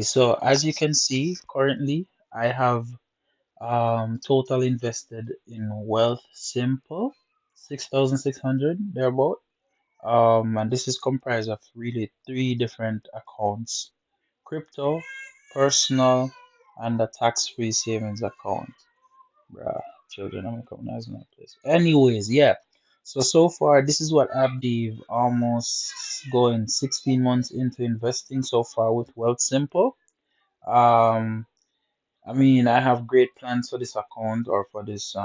So as you can see, currently I have total invested in Wealth Simple, 6,600 thereabout. And this is comprised of really three different accounts: crypto, personal, and a tax-free savings account. Bruh, children, I'm recognizing that place. Anyways, yeah. So far, this is what I've been almost going 16 months into investing so far with Wealth Simple. Um, I mean, I have great plans for this account or for this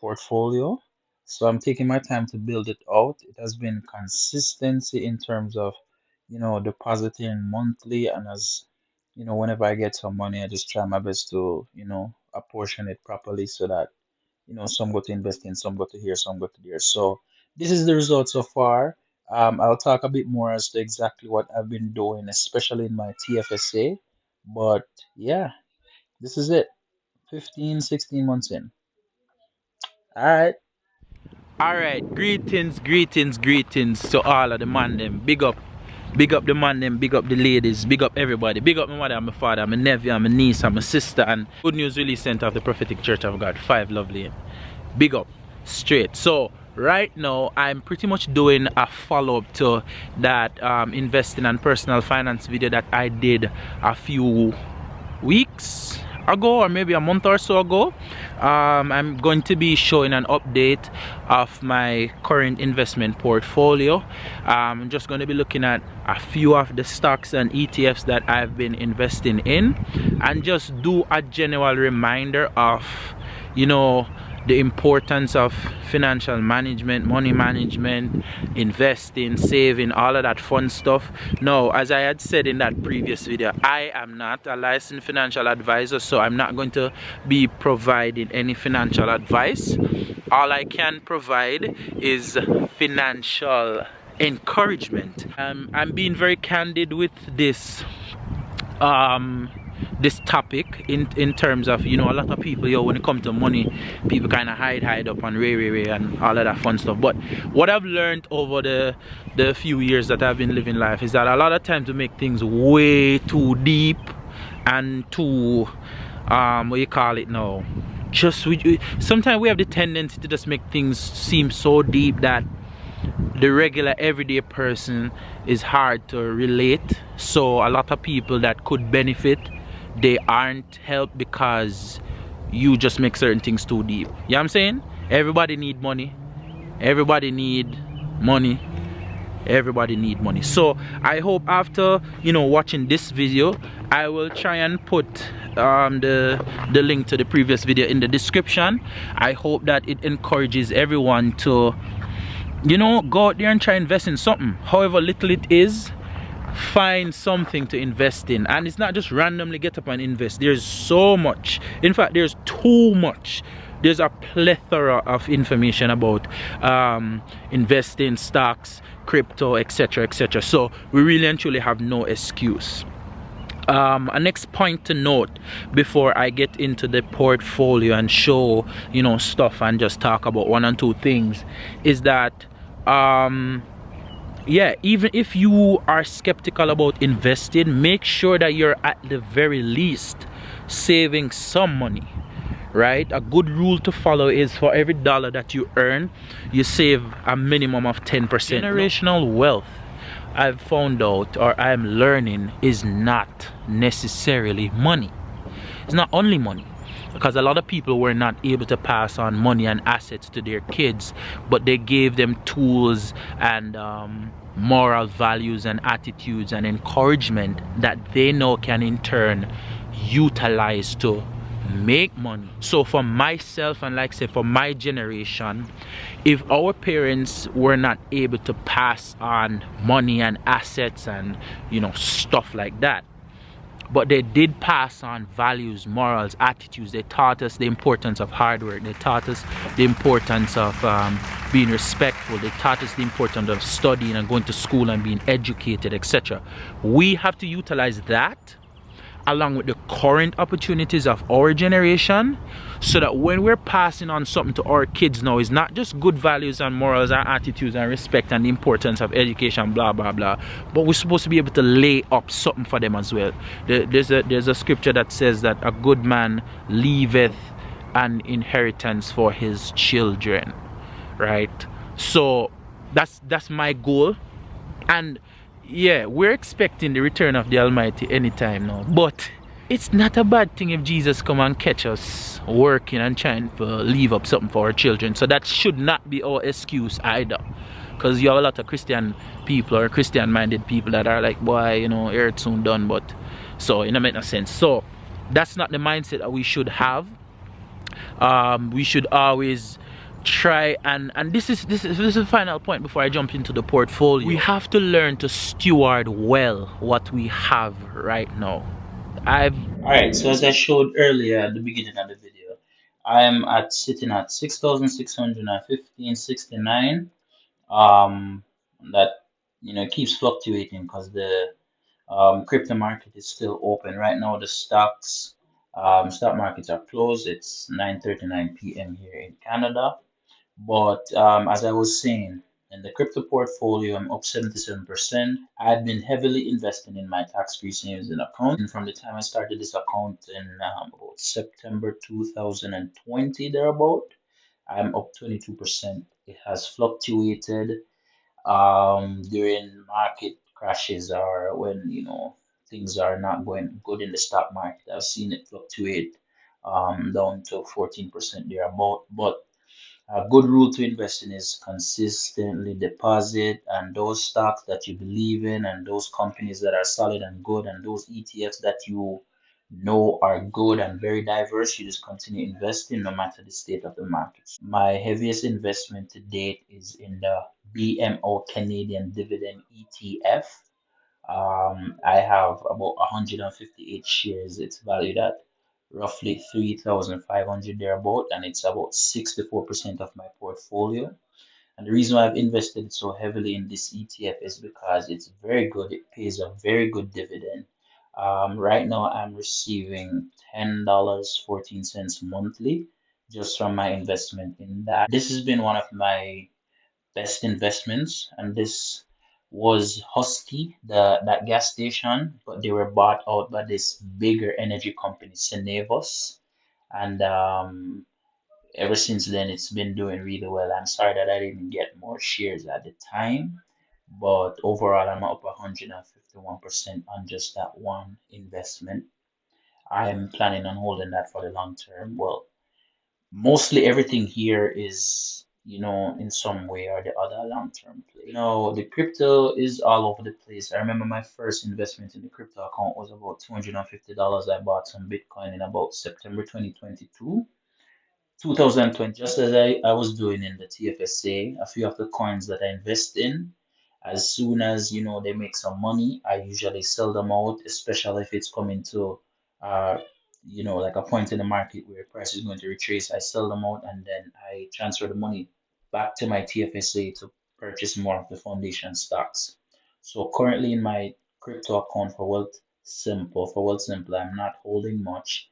portfolio. So I'm taking my time to build it out. It has been consistency in terms of, depositing monthly, and as whenever I get some money, I just try my best to, apportion it properly so that, some go to investing, some go to here, some go to there. So this is the result so far. I'll talk a bit more as to exactly what I've been doing, especially in my TFSA. But yeah, this is it. 15, 16 months in. All right. Alright, greetings to all of the man them. Big up the man them, big up the ladies, big up everybody. Big up my mother and my father, my nephew and my niece and my sister, and Good News Release Center of the Prophetic Church of God, 5 Lovely. Big up, straight. So right now I'm pretty much doing a follow-up to that investing and personal finance video that I did a few weeks ago, or maybe a month or so ago. I'm going to be showing an update of my current investment portfolio. I'm just going to be looking at a few of the stocks and ETFs that I've been investing in, and just do a general reminder of, the importance of financial management, money management, investing, saving, all of that fun stuff. Now, as I had said in that previous video, I am not a licensed financial advisor, so I'm not going to be providing any financial advice. All I can provide is financial encouragement. I'm being very candid with this this topic in terms of, a lot of people, when it comes to money, people kind of hide up on ray and all of that fun stuff. But what I've learned over the few years that I've been living life is that a lot of times we make things way too deep and too what you call it now, sometimes we have the tendency to just make things seem so deep that the regular everyday person is hard to relate. So a lot of people that could benefit, they aren't helped because you just make certain things too deep. You know what I'm saying? Everybody need money. Everybody need money. Everybody need money. So I hope after watching this video, I will try and put the link to the previous video in the description. I hope that it encourages everyone to go out there and try invest in something, however little it is. Find something to invest in, and it's not just randomly get up and invest. There's so much, in fact there's too much. There's a plethora of information about investing, stocks, crypto, etc. So we really and truly have no excuse. A next point to note before I get into the portfolio and show stuff and just talk about one and two things is that yeah, even if you are skeptical about investing, make sure that you're at the very least saving some money, right? A good rule to follow is for every dollar that you earn, you save a minimum of 10%. Generational wealth, I've found out, or I'm learning, is not necessarily money. It's not only money, because a lot of people were not able to pass on money and assets to their kids, but they gave them tools and moral values and attitudes and encouragement that they now can in turn utilize to make money. So for myself, and like I say, for my generation, if our parents were not able to pass on money and assets and stuff like that, but they did pass on values, morals, attitudes. They taught us the importance of hard work. They taught us the importance of being respectful. They taught us the importance of studying and going to school and being educated, etc. We have to utilize that along with the current opportunities of our generation, so that when we're passing on something to our kids now, it's not just good values and morals and attitudes and respect and the importance of education, blah blah blah, but we're supposed to be able to lay up something for them as well. There's a scripture that says that a good man leaveth an inheritance for his children, right? So that's my goal. And yeah, we're expecting the return of the Almighty anytime now, but it's not a bad thing if Jesus come and catch us working and trying to leave up something for our children. So that should not be our excuse either, because you have a lot of Christian people or Christian minded people that are like, boy, you know, earth soon done. But so it don't make no sense. So that's not the mindset that we should have. We should always try, and this is the final point before I jump into the portfolio. We have to learn to steward well what we have right now. I've All right, so as I showed earlier at the beginning of the video, I am at sitting at 6,615.69. Um, that keeps fluctuating because the crypto market is still open right now. The stock markets are closed. It's 9:39 p.m. here in Canada. But as I was saying, in the crypto portfolio, I'm up 77%. I've been heavily investing in my tax-free savings in account. And from the time I started this account in about September 2020, thereabout, I'm up 22%. It has fluctuated during market crashes or when, things are not going good in the stock market. I've seen it fluctuate down to 14% thereabout. But a good rule to invest in is consistently deposit, and those stocks that you believe in and those companies that are solid and good and those ETFs that you know are good and very diverse, you just continue investing no matter the state of the market. My heaviest investment to date is in the BMO Canadian Dividend ETF. I have about 158 shares. It's valued at roughly 3,500 thereabout, and it's about 64% of my portfolio. And the reason why I've invested so heavily in this ETF is because it's very good. It pays a very good dividend. Right now, I'm receiving $10.14 monthly just from my investment in that. This has been one of my best investments, and this was Husky, that gas station, but they were bought out by this bigger energy company, Cenevos, and ever since then it's been doing really well. I'm sorry that I didn't get more shares at the time, but overall I'm up 151% on just that one investment. I'm planning on holding that for the long term. Well, mostly everything here is, in some way or the other, a long-term play. The crypto is all over the place. I remember my first investment in the crypto account was about $250. I bought some Bitcoin in about September 2022. 2020, just as I was doing in the TFSA, a few of the coins that I invest in, as soon as they make some money, I usually sell them out, especially if it's coming to like a point in the market where price is going to retrace. I sell them out and then I transfer the money back to my TFSA to purchase more of the foundation stocks. So currently in my crypto account for Wealthsimple, I'm not holding much.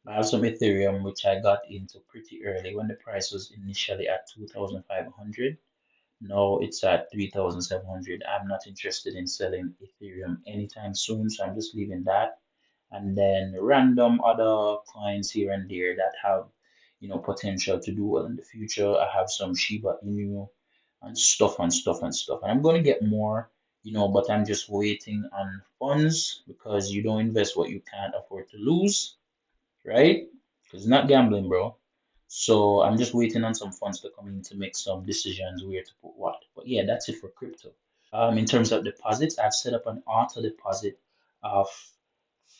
I have some Ethereum, which I got into pretty early when the price was initially at 2,500. Now it's at 3,700. I'm not interested in selling Ethereum anytime soon, so I'm just leaving that. And then random other coins here and there that have, potential to do well in the future. I have some Shiba Inu and stuff and stuff and stuff. And I'm going to get more, but I'm just waiting on funds because you don't invest what you can't afford to lose, right? Because it's not gambling, bro. So I'm just waiting on some funds to come in to make some decisions where to put what. But yeah, that's it for crypto. In terms of deposits, I've set up an auto deposit of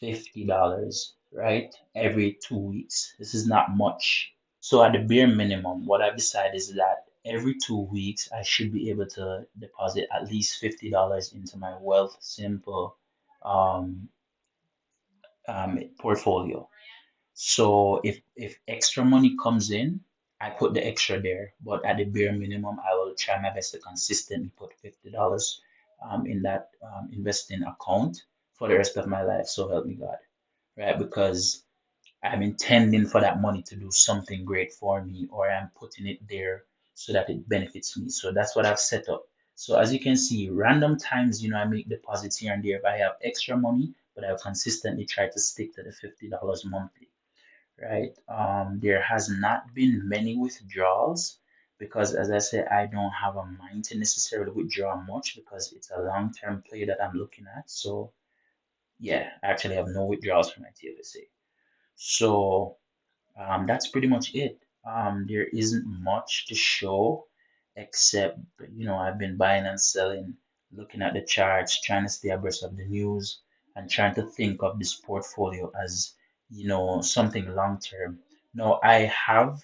$50, right? Every 2 weeks. This is not much. So at the bare minimum, what I've decided is that every 2 weeks I should be able to deposit at least $50 into my Wealth Simple um, portfolio. So if extra money comes in, I put the extra there. But at the bare minimum, I will try my best to consistently put $50 in that investing account for the rest of my life. So help me God. right? Because I'm intending for that money to do something great for me, or I'm putting it there so that it benefits me. So that's what I've set up. So as you can see, random times, I make deposits here and there if I have extra money, but I'll consistently try to stick to the $50 monthly, right? There has not been many withdrawals because, as I said, I don't have a mind to necessarily withdraw much because it's a long-term play that I'm looking at. So yeah, I actually have no withdrawals from my TFSA. So that's pretty much it. There isn't much to show except, I've been buying and selling, looking at the charts, trying to stay abreast of the news, and trying to think of this portfolio as, something long term. Now, I have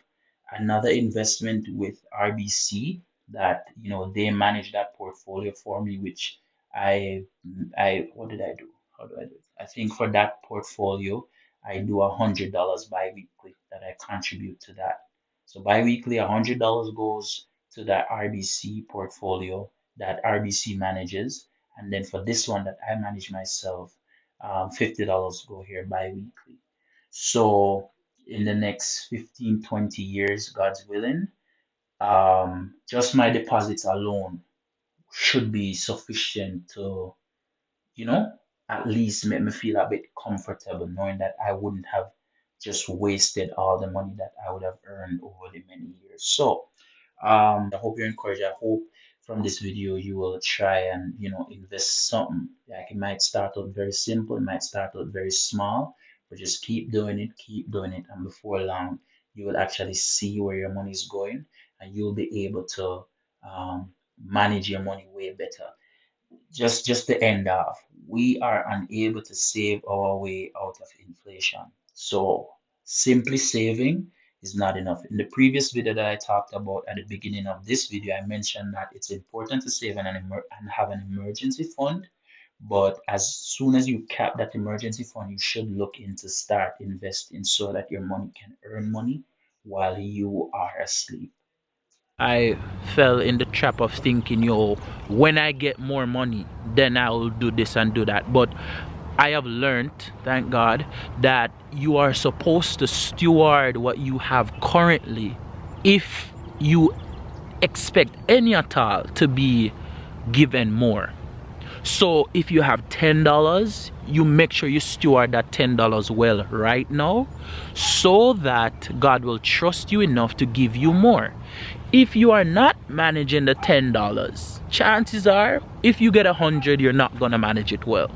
another investment with RBC that, they manage that portfolio for me, which I, what did I do? How do I do it? I think for that portfolio, I do $100 bi-weekly that I contribute to that. So bi-weekly, $100 goes to that RBC portfolio that RBC manages. And then for this one that I manage myself, $50 go here bi-weekly. So in the next 15, 20 years, God's willing, just my deposits alone should be sufficient to, you know, at least make me feel a bit comfortable knowing that I wouldn't have just wasted all the money that I would have earned over the many years. So, I hope you're encouraged. I hope from this video you will try and, invest something. Like it might start out very simple, it might start out very small, but just keep doing it, and before long, you will actually see where your money is going, and you'll be able to manage your money way better. Just to end off, we are unable to save our way out of inflation. So simply saving is not enough. In the previous video that I talked about at the beginning of this video, I mentioned that it's important to save and have an emergency fund. But as soon as you cap that emergency fund, you should look into start investing so that your money can earn money while you are asleep. I fell in the trap of thinking, yo, when I get more money, then I will do this and do that. But I have learned, thank God, that you are supposed to steward what you have currently if you expect any at all to be given more. So if you have $10, you make sure you steward that $10 well right now so that God will trust you enough to give you more. If you are not managing the $10, chances are if you get 100, you're not gonna manage it well,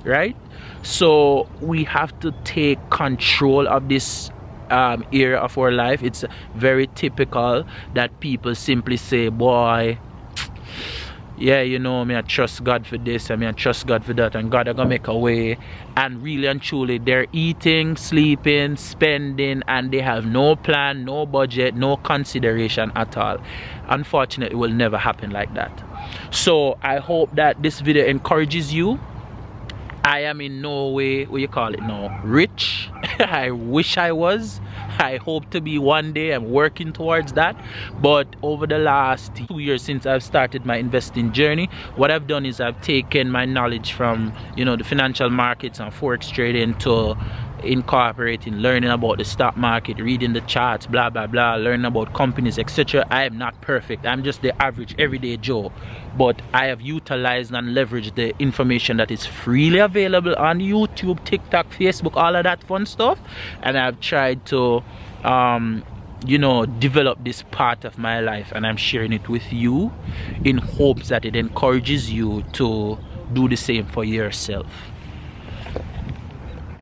right? So we have to take control of this area of our life. It's very typical that people simply say, boy, yeah, me I trust God for this, I trust God for that, and God are gonna make a way. And really and truly, they're eating, sleeping, spending, and they have no plan, no budget, no consideration at all. Unfortunately, it will never happen like that. So I hope that this video encourages you. I am in no way, what you call it now, rich. I wish I was. I hope to be one day. I'm working towards that. But over the last 2 years since I've started my investing journey, what I've done is I've taken my knowledge from, the financial markets and forex trading to incorporating learning about the stock market, reading the charts, blah blah blah, learning about companies, etc. I am not perfect. I'm just the average everyday Joe, but I have utilized and leveraged the information that is freely available on YouTube, TikTok, Facebook, all of that fun stuff, and I've tried to develop this part of my life, and I'm sharing it with you in hopes that it encourages you to do the same for yourself.